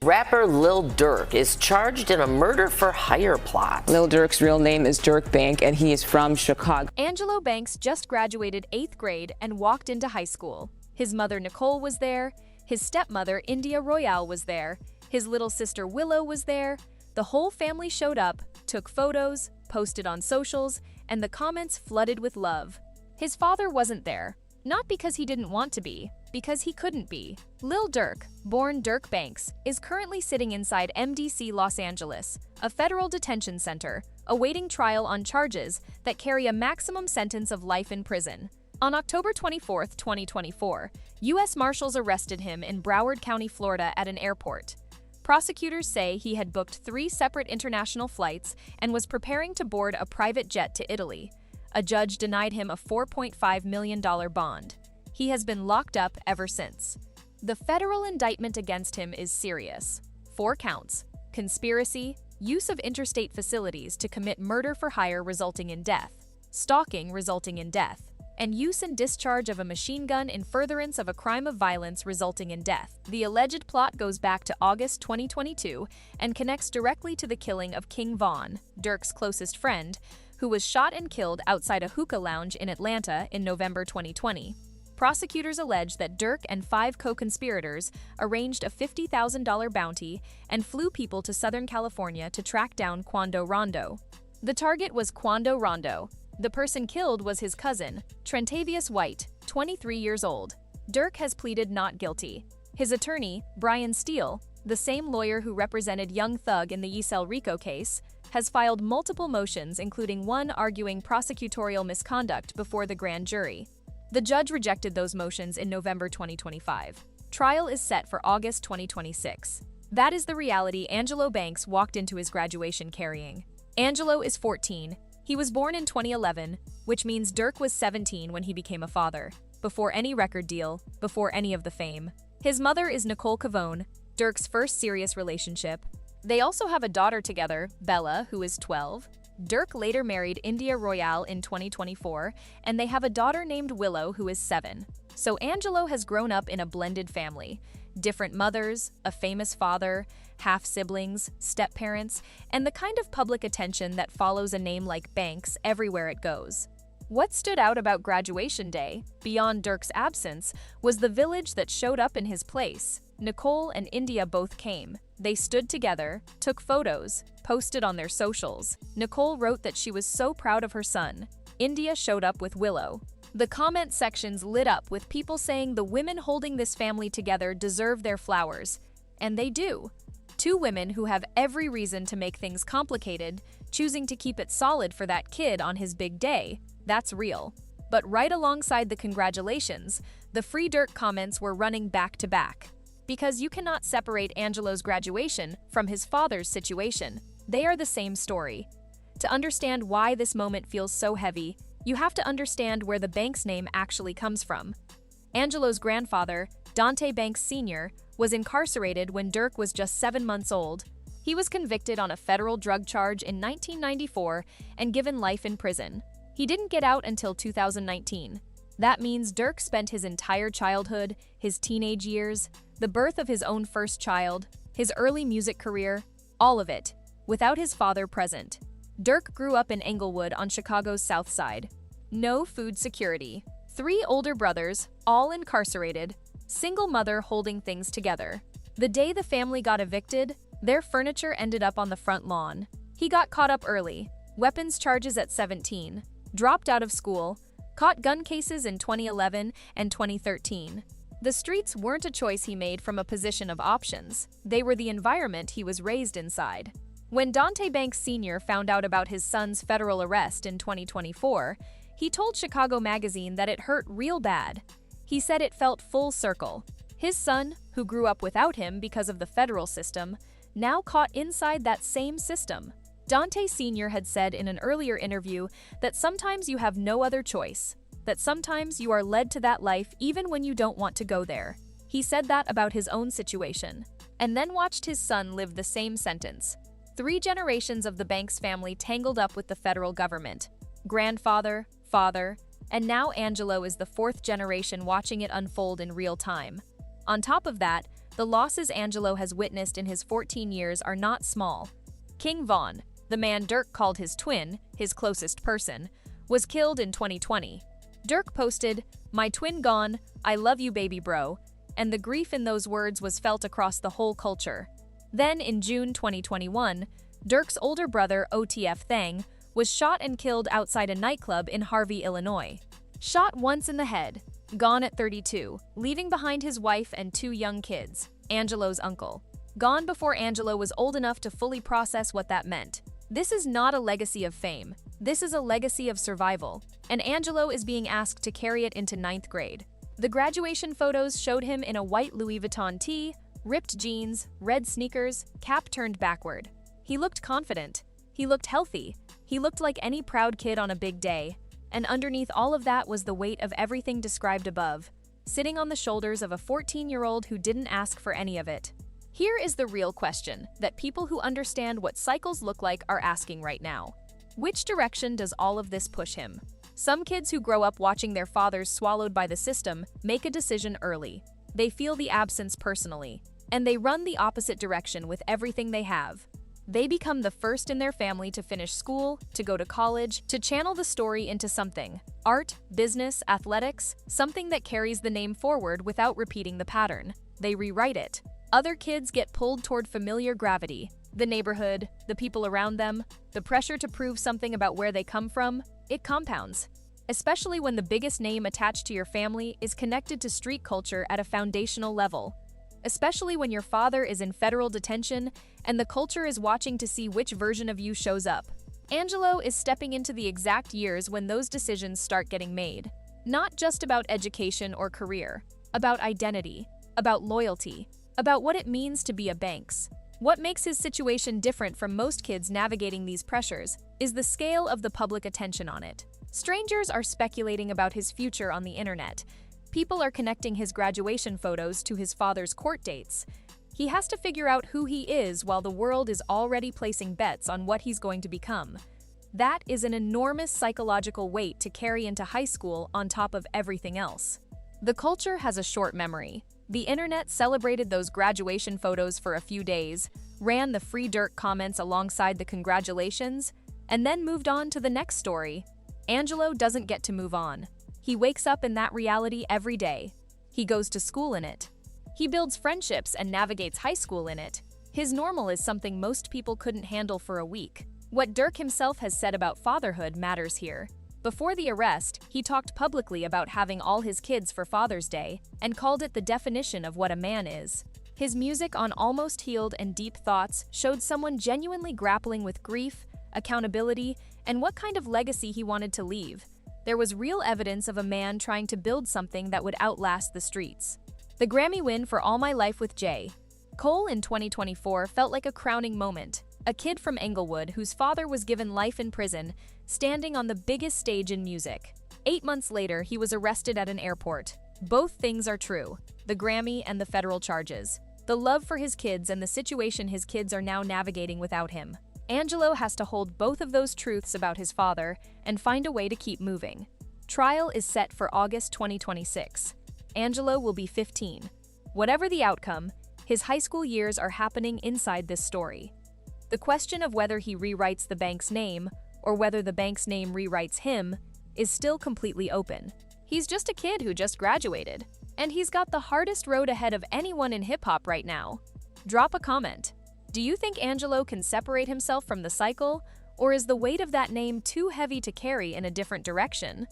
Rapper Lil Durk is charged in a murder-for-hire plot. Lil Durk's real name is Durk Bank, and he is from Chicago. Angelo Banks just graduated 8th grade and walked into high school. His mother Nicole was there, his stepmother India Royale was there, his little sister Willow was there. The whole family showed up, took photos, posted on socials, and the comments flooded with love. His father wasn't there, not because he didn't want to be, because he couldn't be. Lil Durk, born Durk Banks, is currently sitting inside MDC Los Angeles, a federal detention center, awaiting trial on charges that carry a maximum sentence of life in prison. On October 24, 2024, U.S. Marshals arrested him in Broward County, Florida at an airport. Prosecutors say he had booked 3 separate international flights and was preparing to board a private jet to Italy. A judge denied him a $4.5 million bond. He has been locked up ever since. The federal indictment against him is serious. 4 counts: conspiracy, use of interstate facilities to commit murder for hire resulting in death, stalking resulting in death, and use and discharge of a machine gun in furtherance of a crime of violence resulting in death. The alleged plot goes back to August 2022 and connects directly to the killing of King Von, Durk's closest friend, who was shot and killed outside a hookah lounge in Atlanta in November 2020. Prosecutors allege that Durk and 5 co-conspirators arranged a $50,000 bounty and flew people to Southern California to track down Quando Rondo. The target was Quando Rondo. The person killed was his cousin, Trentavious White, 23 years old. Durk has pleaded not guilty. His attorney, Brian Steele, the same lawyer who represented Young Thug in the Yisel Rico case, has filed multiple motions, including one arguing prosecutorial misconduct before the grand jury. The judge rejected those motions in November 2025. Trial is set for August 2026. That is the reality Angelo Banks walked into his graduation carrying. Angelo is 14. He was born in 2011, which means Durk was 17 when he became a father, before any record deal, before any of the fame. His mother is Nicole Cavone, Durk's first serious relationship. They also have a daughter together, Bella, who is 12. Durk later married India Royale in 2024, and they have a daughter named Willow, who is 7. So Angelo has grown up in a blended family. Different mothers, a famous father, half-siblings, step-parents, and the kind of public attention that follows a name like Banks everywhere it goes. What stood out about graduation day, beyond Durk's absence, was the village that showed up in his place. Nicole and India both came. They stood together, took photos, posted on their socials. Nicole wrote that she was so proud of her son. India showed up with Willow. The comment sections lit up with people saying the women holding this family together deserve their flowers. And they do. 2 women who have every reason to make things complicated, choosing to keep it solid for that kid on his big day. That's real. But right alongside the congratulations, the Free Durk comments were running back to back. Because you cannot separate Angelo's graduation from his father's situation. They are the same story. To understand why this moment feels so heavy, you have to understand where the Banks name actually comes from. Angelo's grandfather, Dante Banks Sr., was incarcerated when Durk was just 7 months old. He was convicted on a federal drug charge in 1994 and given life in prison. He didn't get out until 2019. That means Durk spent his entire childhood, his teenage years, the birth of his own first child, his early music career, all of it, without his father present. Durk grew up in Englewood on Chicago's South Side. No food security. 3 older brothers, all incarcerated, single mother holding things together. The day the family got evicted, their furniture ended up on the front lawn. He got caught up early, weapons charges at 17, dropped out of school, caught gun cases in 2011 and 2013. The streets weren't a choice he made from a position of options. They were the environment he was raised inside. When Dante Banks Sr. found out about his son's federal arrest in 2024, he told Chicago Magazine that it hurt real bad. He said it felt full circle. His son, who grew up without him because of the federal system, now caught inside that same system. Dante Sr. had said in an earlier interview that sometimes you have no other choice, that sometimes you are led to that life even when you don't want to go there. He said that about his own situation, and then watched his son live the same sentence. 3 generations of the Banks family tangled up with the federal government. Grandfather, father, and now Angelo is the 4th generation watching it unfold in real time. On top of that, The losses Angelo has witnessed in his 14 years are not small. King Von, the man Durk called his twin, his closest person, was killed in 2020. Durk posted, "My twin gone, I love you baby bro," and the grief in those words was felt across the whole culture. Then in June 2021, Durk's older brother OTF Thang was shot and killed outside a nightclub in Harvey, Illinois. Shot once in the head, gone at 32, leaving behind his wife and 2 young kids, Angelo's uncle. Gone before Angelo was old enough to fully process what that meant. This is not a legacy of fame. This is a legacy of survival, and Angelo is being asked to carry it into 9th grade. The graduation photos showed him in a white Louis Vuitton tee, ripped jeans, red sneakers, cap turned backward. He looked confident. He looked healthy. He looked like any proud kid on a big day. And underneath all of that was the weight of everything described above, sitting on the shoulders of a 14-year-old who didn't ask for any of it. Here is the real question that people who understand what cycles look like are asking right now. Which direction does all of this push him? Some kids who grow up watching their fathers swallowed by the system make a decision early. They feel the absence personally, and they run the opposite direction with everything they have. They become the first in their family to finish school, to go to college, to channel the story into something, art, business, athletics, something that carries the name forward without repeating the pattern. They rewrite it. Other kids get pulled toward familiar gravity, the neighborhood, the people around them, the pressure to prove something about where they come from. It compounds, especially when the biggest name attached to your family is connected to street culture at a foundational level. Especially when your father is in federal detention and the culture is watching to see which version of you shows up. Angelo is stepping into the exact years when those decisions start getting made. Not just about education or career, about identity, about loyalty, about what it means to be a Banks. What makes his situation different from most kids navigating these pressures is the scale of the public attention on it. Strangers are speculating about his future on the internet. People are connecting his graduation photos to his father's court dates. He has to figure out who he is while the world is already placing bets on what he's going to become. That is an enormous psychological weight to carry into high school on top of everything else. The culture has a short memory. The internet celebrated those graduation photos for a few days, ran the Free Durk comments alongside the congratulations, and then moved on to the next story. Angelo doesn't get to move on. He wakes up in that reality every day. He goes to school in it. He builds friendships and navigates high school in it. His normal is something most people couldn't handle for a week. What Durk himself has said about fatherhood matters here. Before the arrest, he talked publicly about having all his kids for Father's Day and called it the definition of what a man is. His music on Almost Healed and Deep Thoughts showed someone genuinely grappling with grief, accountability, and what kind of legacy he wanted to leave. There was real evidence of a man trying to build something that would outlast the streets. The Grammy win for All My Life with J. Cole in 2024 felt like a crowning moment. A kid from Englewood whose father was given life in prison, standing on the biggest stage in music. 8 months later, he was arrested at an airport. Both things are true, the Grammy and the federal charges. The love for his kids and the situation his kids are now navigating without him. Angelo has to hold both of those truths about his father and find a way to keep moving. Trial is set for August 2026. Angelo will be 15. Whatever the outcome, his high school years are happening inside this story. The question of whether he rewrites the bank's name or whether the bank's name rewrites him is still completely open. He's just a kid who just graduated, and he's got the hardest road ahead of anyone in hip-hop right now. Drop a comment. Do you think Angelo can separate himself from the cycle, or is the weight of that name too heavy to carry in a different direction?